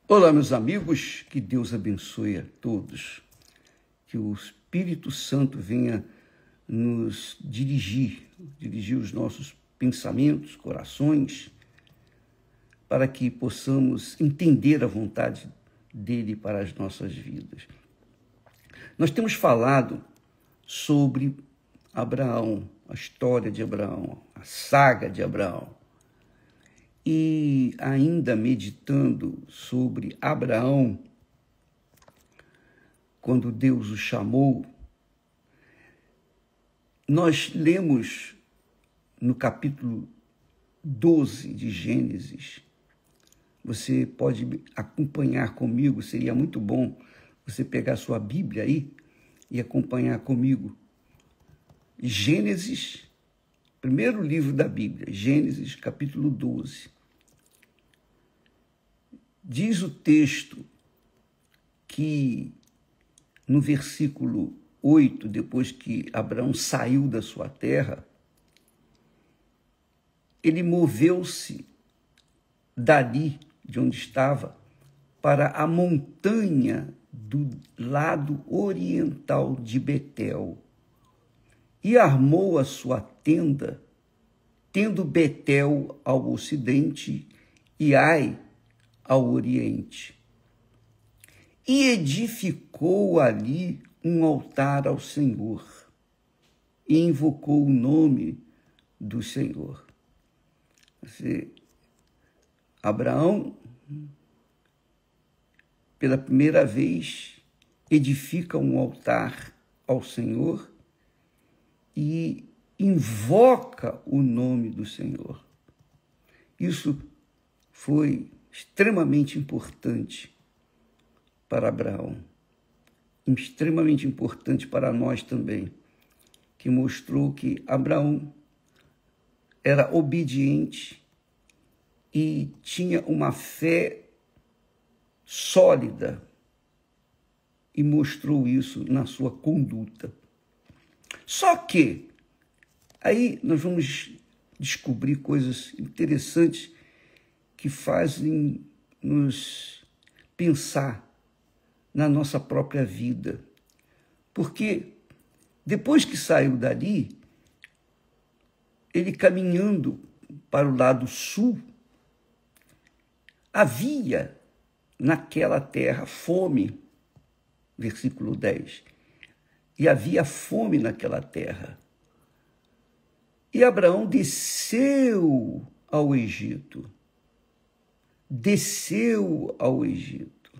Olá, meus amigos, que Deus abençoe a todos, que o Espírito Santo venha nos dirigir os nossos pensamentos, corações, para que possamos entender a vontade dele para as nossas vidas. Nós temos falado sobre Abraão, a história de Abraão, a saga de Abraão. E ainda meditando sobre Abraão, quando Deus o chamou, nós lemos no capítulo 12 de Gênesis. Você pode acompanhar comigo, seria muito bom você pegar sua Bíblia aí e acompanhar comigo. Gênesis, primeiro livro da Bíblia, Gênesis, capítulo 12. Diz o texto que no versículo 8, depois que Abraão saiu da sua terra, ele moveu-se dali, de onde estava, para a montanha do lado oriental de Betel e armou a sua tenda, tendo Betel ao ocidente e Ai ao oriente. E edificou ali um altar ao Senhor e invocou o nome do Senhor. Abraão, pela primeira vez, edifica um altar ao Senhor e invoca o nome do Senhor. Isso foi extremamente importante para Abraão, extremamente importante para nós também, que mostrou que Abraão era obediente e tinha uma fé sólida e mostrou isso na sua conduta. Só que aí nós vamos descobrir coisas interessantes que fazem nos pensar na nossa própria vida. Porque depois que saiu dali, ele caminhando para o lado sul, havia naquela terra fome, versículo 10. E havia fome naquela terra. E Abraão desceu ao Egito. Desceu ao Egito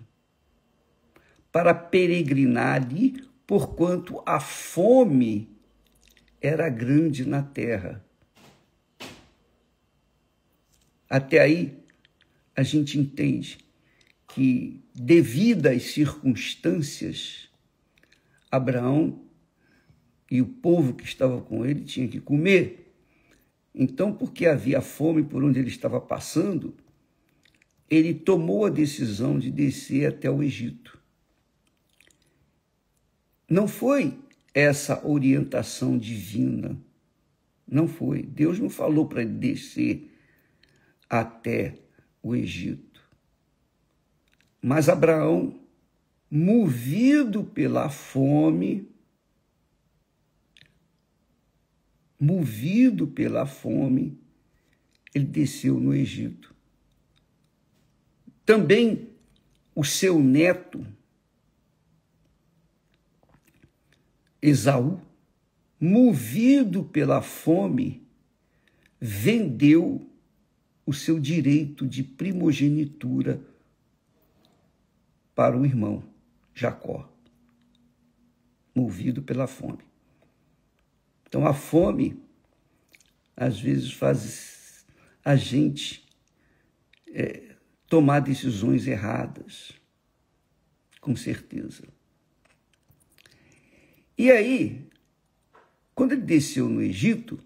para peregrinar ali, porquanto a fome era grande na terra. Até aí, a gente entende que, devido às circunstâncias, Abraão e o povo que estava com ele tinham que comer. Então, porque havia fome por onde ele estava passando, ele tomou a decisão de descer até o Egito. Não foi essa orientação divina, não foi. Deus não falou para ele descer até o Egito. Mas Abraão, movido pela fome, ele desceu no Egito. Também o seu neto, Esaú, movido pela fome, vendeu o seu direito de primogenitura para o irmão Jacó, movido pela fome. Então, a fome, às vezes, faz a gente tomar decisões erradas, com certeza. E aí, quando ele desceu no Egito,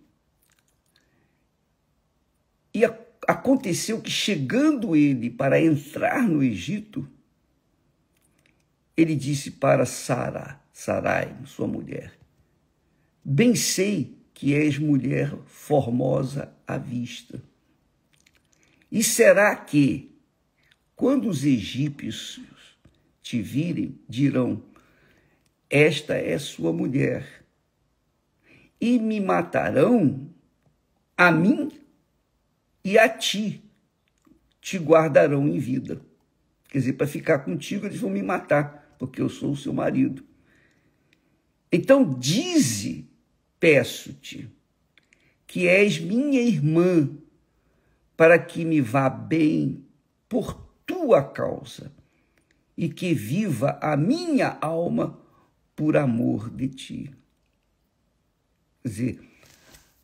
e aconteceu que, chegando ele para entrar no Egito, ele disse para Sarai, sua mulher: bem sei que és mulher formosa à vista. E será que, quando os egípcios te virem, dirão: esta é sua mulher, e me matarão a mim e a ti, te guardarão em vida. Quer dizer, para ficar contigo, eles vão me matar, porque eu sou o seu marido. Então, dize, peço-te, que és minha irmã, para que me vá bem por tua causa, e que viva a minha alma por amor de ti. Quer dizer,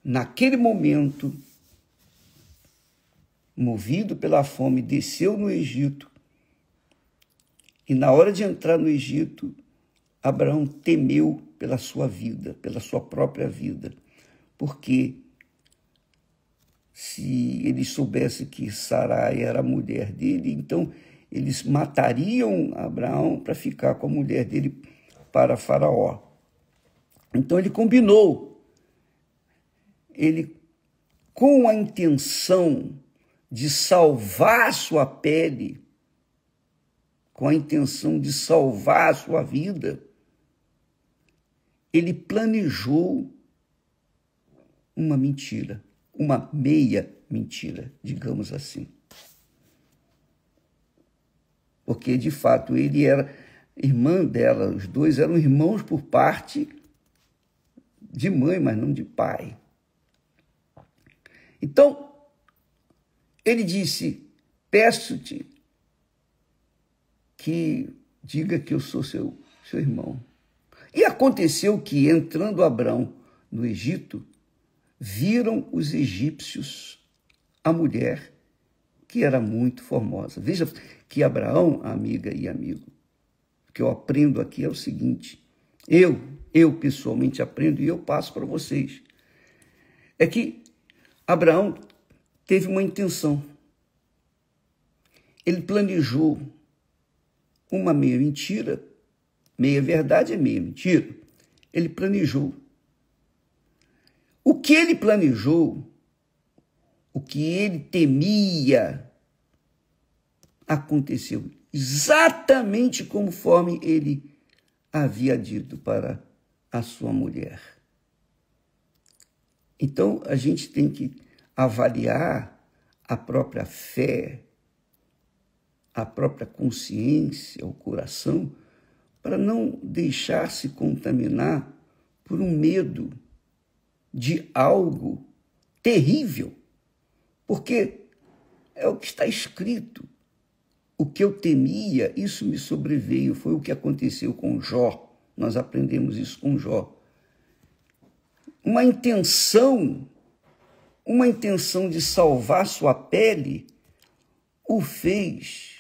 naquele momento, movido pela fome, desceu no Egito. E na hora de entrar no Egito, Abraão temeu pela sua vida, pela sua própria vida, porque se ele soubesse que Sarai era a mulher dele, então eles matariam Abraão para ficar com a mulher dele para Faraó. Então ele combinou, ele com a intenção de salvar sua pele, com a intenção de salvar a sua vida, ele planejou uma mentira, uma meia mentira, digamos assim. Porque, de fato, ele era irmã dela, os dois eram irmãos por parte de mãe, mas não de pai. Então, ele disse: peço-te que diga que eu sou seu irmão. E aconteceu que, entrando Abrão no Egito, viram os egípcios a mulher, que era muito formosa. Veja que Abraão, amiga e amigo, o que eu aprendo aqui é o seguinte, eu pessoalmente aprendo e eu passo para vocês, é que Abraão teve uma intenção. Ele planejou uma meia mentira, meia verdade é meia mentira. Ele planejou. O que ele planejou, o que ele temia, aconteceu exatamente conforme ele havia dito para a sua mulher. Então, a gente tem que avaliar a própria fé, a própria consciência, o coração, para não deixar se contaminar por um medo de algo terrível, porque é o que está escrito. O que eu temia, isso me sobreveio, foi o que aconteceu com Jó. Nós aprendemos isso com Jó. Uma intenção de salvar sua pele, o fez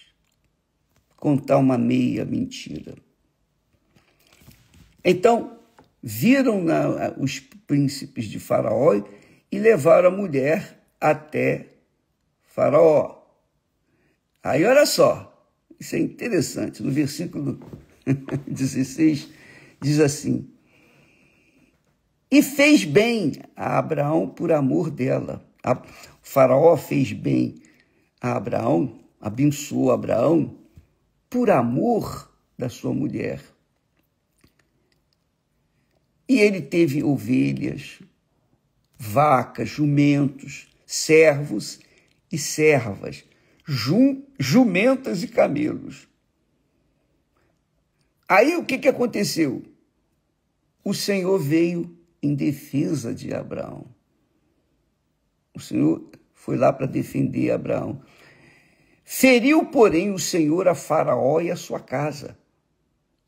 contar uma meia mentira. Então, viram os príncipes de Faraó e levaram a mulher até Faraó. Aí, olha só, isso é interessante. No versículo 16, diz assim: e fez bem a Abraão por amor dela. Faraó fez bem a Abraão, abençoou Abraão por amor da sua mulher. E ele teve ovelhas, vacas, jumentos, servos e servas, jumentas e camelos. Aí o que aconteceu? O Senhor veio em defesa de Abraão. O Senhor foi lá para defender Abraão. Feriu, porém, o Senhor a Faraó e a sua casa,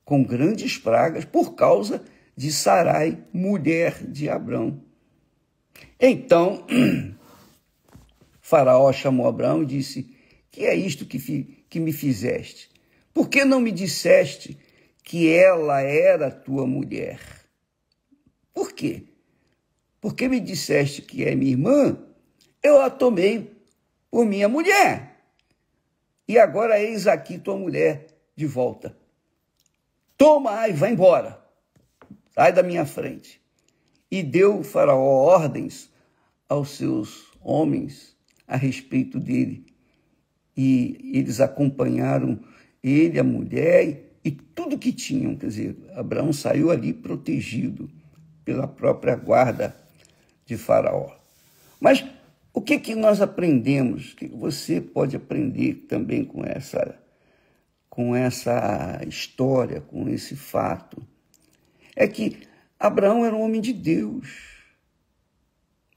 com grandes pragas, por causa de Sarai, mulher de Abrão. Então, Faraó chamou Abraão e disse: que é isto que me fizeste? Por que não me disseste que ela era tua mulher? Por quê? Porque me disseste que é minha irmã, eu a tomei por minha mulher. E agora eis aqui tua mulher de volta. Toma e vai embora. Sai da minha frente. E deu Faraó ordens aos seus homens a respeito dele. e eles acompanharam ele, a mulher e tudo que tinham. Quer dizer, Abraão saiu ali protegido pela própria guarda de Faraó. Mas o que nós aprendemos? O que você pode aprender também com essa história, com esse fato? É que Abraão era um homem de Deus,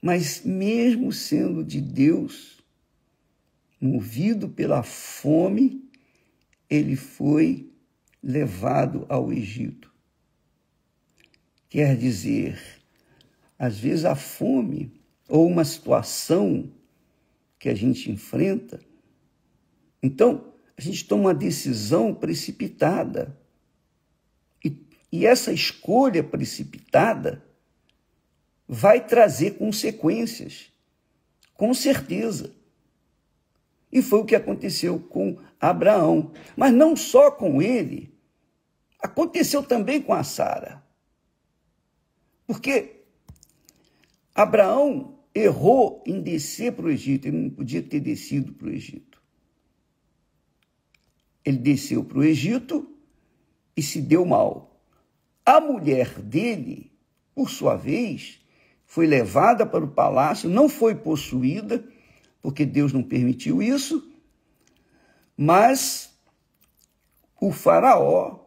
mas mesmo sendo de Deus, movido pela fome, ele foi levado ao Egito. Quer dizer, às vezes a fome ou uma situação que a gente enfrenta, então a gente toma uma decisão precipitada. E essa escolha precipitada vai trazer consequências, com certeza. E foi o que aconteceu com Abraão. Mas não só com ele, aconteceu também com a Sara. Porque Abraão errou em descer para o Egito, ele não podia ter descido para o Egito. Ele desceu para o Egito e se deu mal. A mulher dele, por sua vez, foi levada para o palácio, não foi possuída, porque Deus não permitiu isso, mas o faraó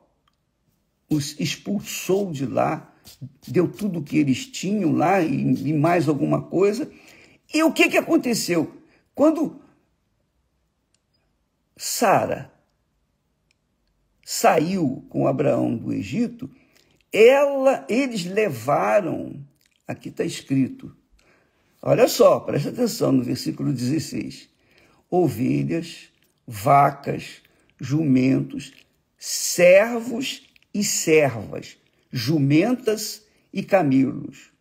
os expulsou de lá, deu tudo o que eles tinham lá e mais alguma coisa. E o que aconteceu? Quando Sara saiu com Abraão do Egito, eles levaram, aqui está escrito, olha só, presta atenção no versículo 16, ovelhas, vacas, jumentos, servos e servas, jumentas e camelos.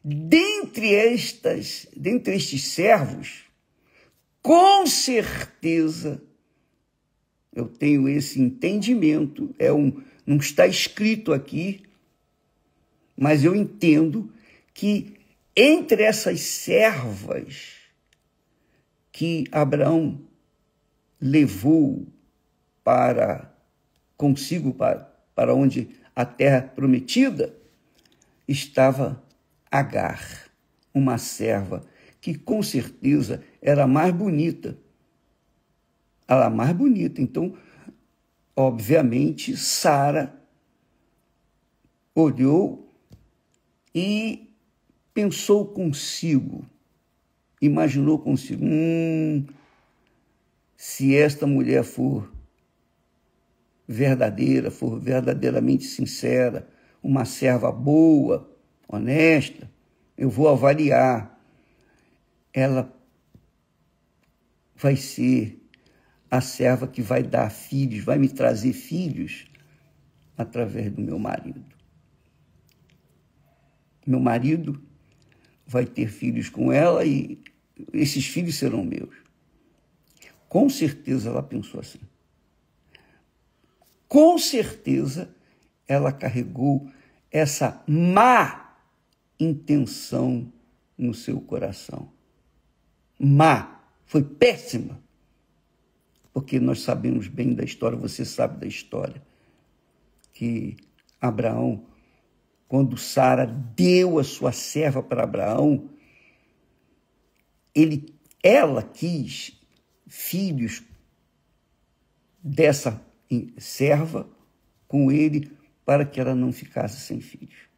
Dentre estes servos, com certeza, eu tenho esse entendimento, não está escrito aqui, mas eu entendo que entre essas servas que Abraão levou consigo para onde a terra prometida, estava Agar, uma serva que com certeza era mais bonita. Ela mais bonita. Então, obviamente, Sara olhou e pensou consigo, imaginou consigo, se esta mulher for verdadeira, for verdadeiramente sincera, uma serva boa, honesta, eu vou avaliar. Ela vai ser a serva que vai dar filhos, vai me trazer filhos através do meu marido. Meu marido vai ter filhos com ela e esses filhos serão meus. Com certeza ela pensou assim. Com certeza ela carregou essa má intenção no seu coração. Má, foi péssima. Porque nós sabemos bem da história, você sabe da história, que Abraão, quando Sara deu a sua serva para Abraão, ela quis filhos dessa serva com ele para que ela não ficasse sem filhos.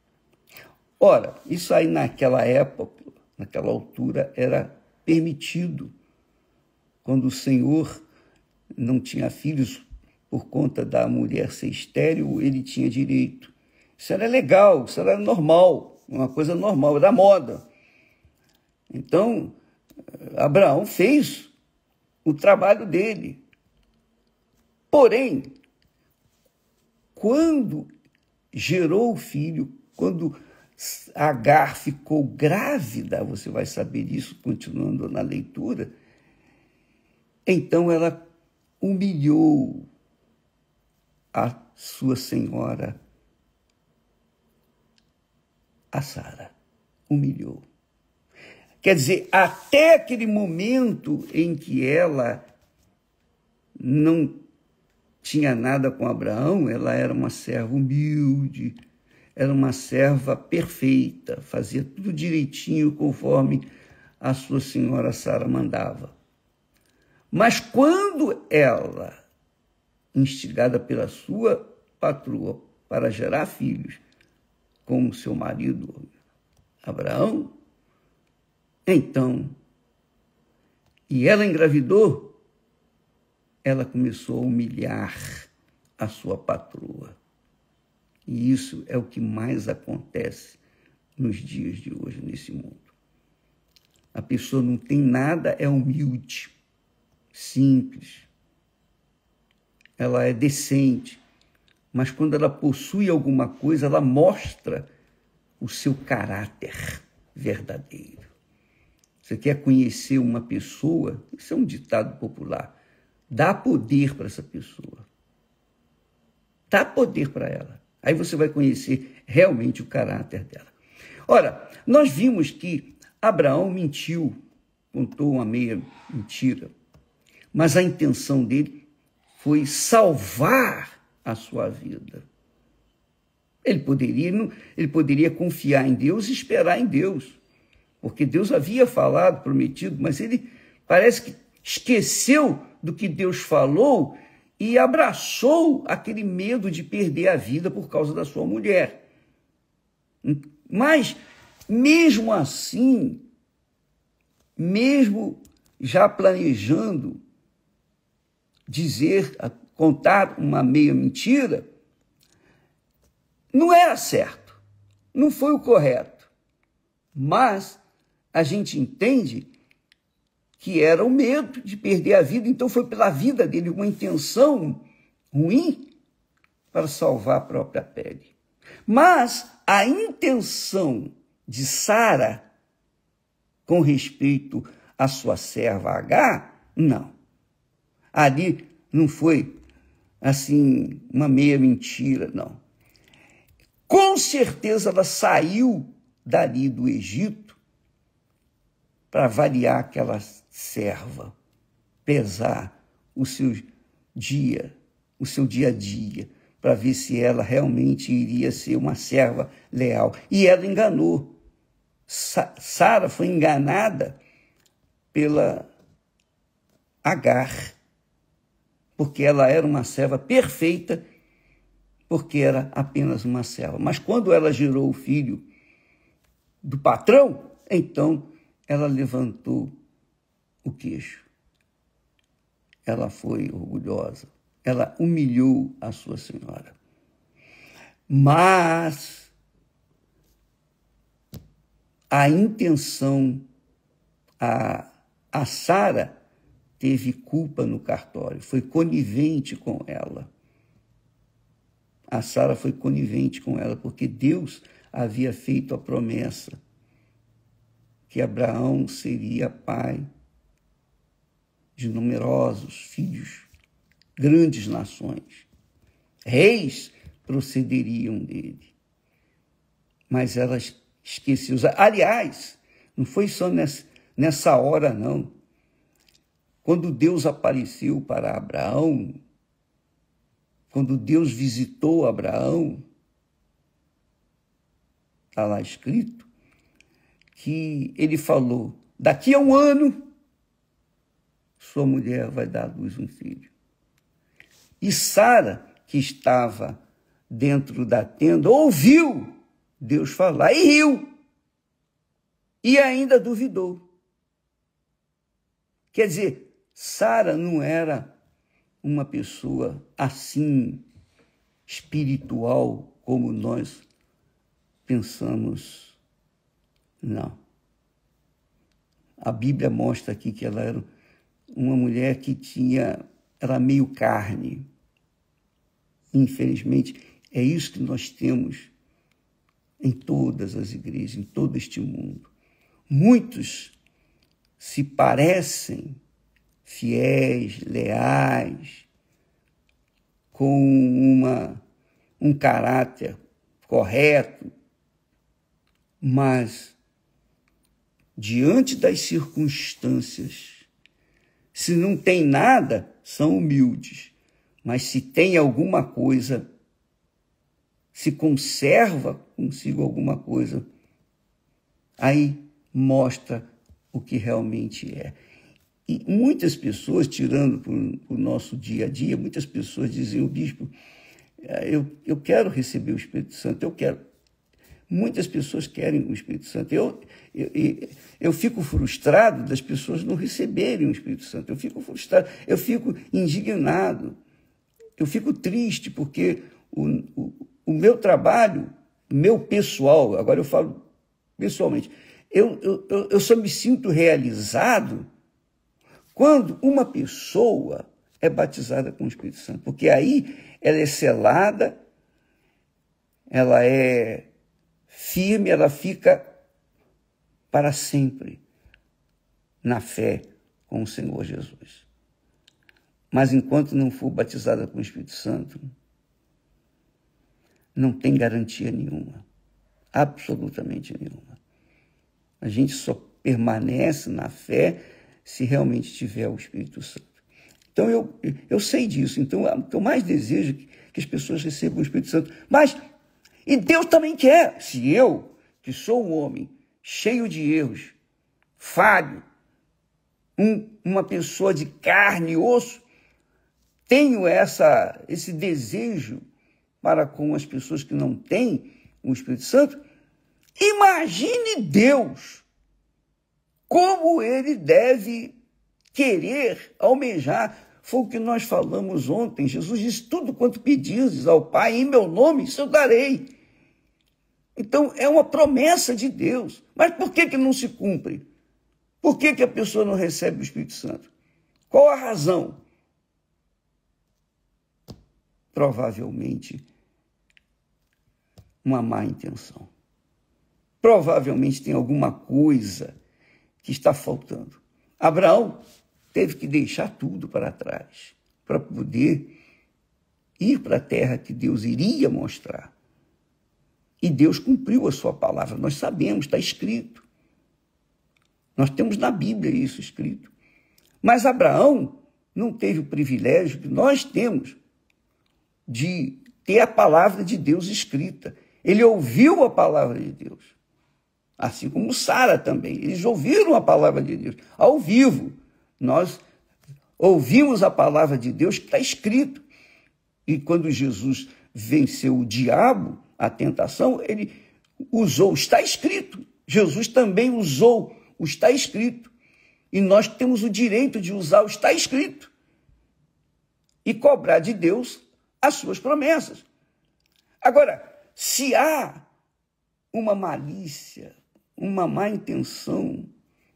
Ora, isso aí naquela época, naquela altura, era permitido. Quando o Senhor não tinha filhos por conta da mulher ser estéril, ele tinha direito. Isso era legal, isso era normal, uma coisa normal, era moda. Então, Abraão fez o trabalho dele. Porém, quando gerou o filho, quando Agar ficou grávida, você vai saber isso continuando na leitura, então ela humilhou a sua senhora, a Sara. Humilhou. Quer dizer, até aquele momento em que ela não tinha nada com Abraão, ela era uma serva humilde, era uma serva perfeita, fazia tudo direitinho conforme a sua senhora Sara mandava. Mas quando ela, instigada pela sua patroa para gerar filhos, com o seu marido Abraão, então, e ela engravidou, ela começou a humilhar a sua patroa. E isso é o que mais acontece nos dias de hoje, nesse mundo. A pessoa não tem nada, é humilde, simples. Ela é decente, mas quando ela possui alguma coisa, ela mostra o seu caráter verdadeiro. Você quer conhecer uma pessoa? Isso é um ditado popular. Dá poder para essa pessoa. Dá poder para ela. Aí você vai conhecer realmente o caráter dela. Ora, nós vimos que Abraão mentiu, contou uma meia mentira, mas a intenção dele foi salvar a sua vida. Ele poderia confiar em Deus e esperar em Deus, porque Deus havia falado, prometido, mas ele parece que esqueceu do que Deus falou e abraçou aquele medo de perder a vida por causa da sua mulher. Mas, mesmo assim, mesmo já planejando contar uma meia mentira, não era certo, não foi o correto. Mas a gente entende que era o medo de perder a vida, então foi pela vida dele uma intenção ruim para salvar a própria pele. Mas a intenção de Sara com respeito à sua serva Agar, não. Ali não foi assim uma meia mentira, não. Com certeza ela saiu dali do Egito para avaliar aquela serva, pesar o seu dia a dia, para ver se ela realmente iria ser uma serva leal. E ela enganou. Sara foi enganada pela Agar, porque ela era uma serva perfeita, porque era apenas uma serva. Mas quando ela gerou o filho do patrão, então ela levantou o queixo. Ela foi orgulhosa. Ela humilhou a sua senhora. Mas a intenção, a Sara teve culpa no cartório, foi conivente com ela. A Sara foi conivente com ela, porque Deus havia feito a promessa que Abraão seria pai de numerosos filhos, grandes nações. Reis procederiam dele. Mas ela esqueceu. Aliás, não foi só nessa hora, não. Quando Deus apareceu para Abraão, quando Deus visitou Abraão, está lá escrito, que ele falou, daqui a 1 ano, sua mulher vai dar à luz um filho. E Sara, que estava dentro da tenda, ouviu Deus falar e riu. E ainda duvidou. Quer dizer, Sara não era uma pessoa assim, espiritual, como nós pensamos. Não. A Bíblia mostra aqui que ela era uma mulher que era meio carne. Infelizmente, é isso que nós temos em todas as igrejas, em todo este mundo. Muitos se parecem fiéis, leais, com um caráter correto, mas diante das circunstâncias. Se não tem nada, são humildes. Mas se tem alguma coisa, se conserva consigo alguma coisa, aí mostra o que realmente é. E muitas pessoas, tirando para o nosso dia a dia, muitas pessoas dizem: o bispo, eu quero receber o Espírito Santo, eu quero. Muitas pessoas querem o Espírito Santo. Eu fico frustrado das pessoas não receberem o Espírito Santo. Eu fico frustrado, eu fico indignado, eu fico triste, porque o meu trabalho, meu pessoal, agora eu falo pessoalmente, eu só me sinto realizado quando uma pessoa é batizada com o Espírito Santo, porque aí ela é selada, ela é firme, ela fica para sempre na fé com o Senhor Jesus. Mas enquanto não for batizada com o Espírito Santo, não tem garantia nenhuma, absolutamente nenhuma. A gente só permanece na fé se realmente tiver o Espírito Santo. Então, eu sei disso. Então, o que eu mais desejo é que as pessoas recebam o Espírito Santo. Mas, e Deus também quer. Se eu, que sou um homem cheio de erros, falho, uma pessoa de carne e osso, tenho esse desejo para com as pessoas que não têm o Espírito Santo, imagine Deus, como ele deve querer, almejar. Foi o que nós falamos ontem. Jesus disse: tudo quanto pedires ao Pai em meu nome, isso eu darei. Então, é uma promessa de Deus. Mas por que não se cumpre? Por que a pessoa não recebe o Espírito Santo? Qual a razão? Provavelmente, uma má intenção. Provavelmente tem alguma coisa que está faltando. Abraão teve que deixar tudo para trás para poder ir para a terra que Deus iria mostrar. E Deus cumpriu a sua palavra. Nós sabemos, está escrito. Nós temos na Bíblia isso escrito. Mas Abraão não teve o privilégio que nós temos de ter a palavra de Deus escrita. Ele ouviu a palavra de Deus. Assim como Sara também. Eles ouviram a palavra de Deus ao vivo. Nós ouvimos a palavra de Deus que está escrito. E quando Jesus venceu o diabo, a tentação, ele usou, está escrito. Jesus também usou o está escrito. E nós temos o direito de usar o está escrito e cobrar de Deus as suas promessas. Agora, se há uma malícia, uma má intenção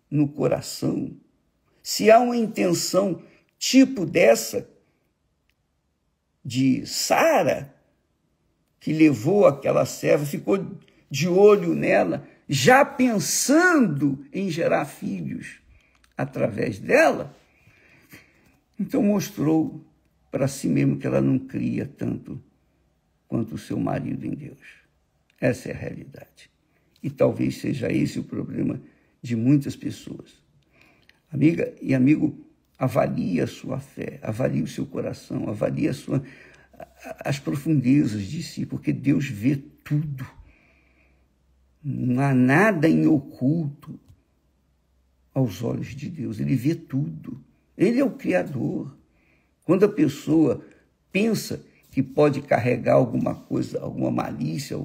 no coração, se há uma intenção tipo dessa de Sara, que levou aquela serva, ficou de olho nela, já pensando em gerar filhos através dela, então mostrou para si mesmo que ela não cria tanto quanto o seu marido em Deus. Essa é a realidade. E talvez seja esse o problema de muitas pessoas. Amiga e amigo, avalie a sua fé, avalie o seu coração, avalie as profundezas de si, porque Deus vê tudo. Não há nada em oculto aos olhos de Deus. Ele vê tudo. Ele é o Criador. Quando a pessoa pensa que pode carregar alguma coisa, alguma malícia,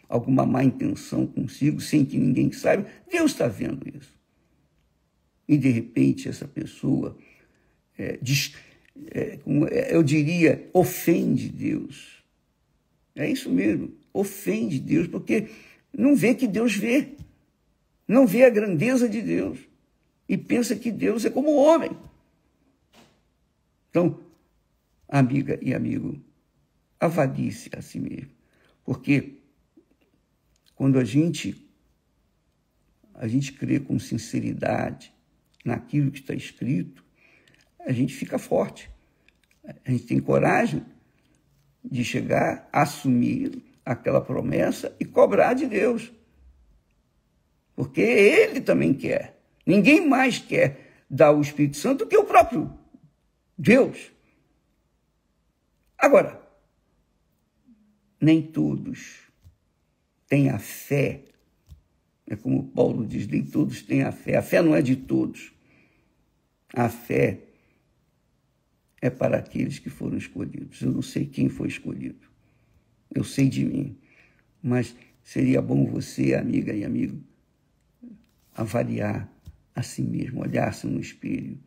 alguma má intenção consigo, sem que ninguém saiba, Deus está vendo isso. E, de repente, essa pessoa, eu diria, ofende Deus. É isso mesmo, ofende Deus, porque não vê que Deus vê. Não vê a grandeza de Deus. E pensa que Deus é como o homem. Então, amiga e amigo, avalie-se a si mesmo. Porque quando a gente crê com sinceridade naquilo que está escrito, a gente fica forte. A gente tem coragem de chegar, assumir aquela promessa e cobrar de Deus. porque ele também quer. Ninguém mais quer dar o Espírito Santo do que o próprio Deus. Agora, nem todos têm a fé. É como Paulo diz, nem todos têm a fé. A fé não é de todos. A fé é para aqueles que foram escolhidos. Eu não sei quem foi escolhido. Eu sei de mim. Mas seria bom você, amiga e amigo, avaliar a si mesmo, olhar-se no espelho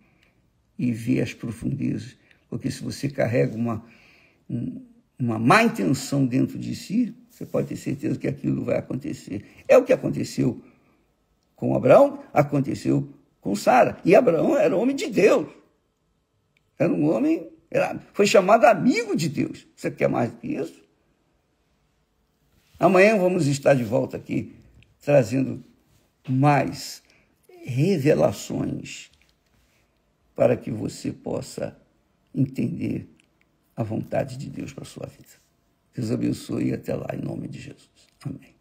e ver as profundezas. Porque se você carrega uma má intenção dentro de si, você pode ter certeza que aquilo vai acontecer. É o que aconteceu com Abraão, aconteceu com Sara. E Abraão era homem de Deus. Era um homem, foi chamado amigo de Deus. Você quer mais do que isso? Amanhã vamos estar de volta aqui, trazendo mais revelações para que você possa entender a vontade de Deus para a sua vida. Deus abençoe e até lá, em nome de Jesus. Amém.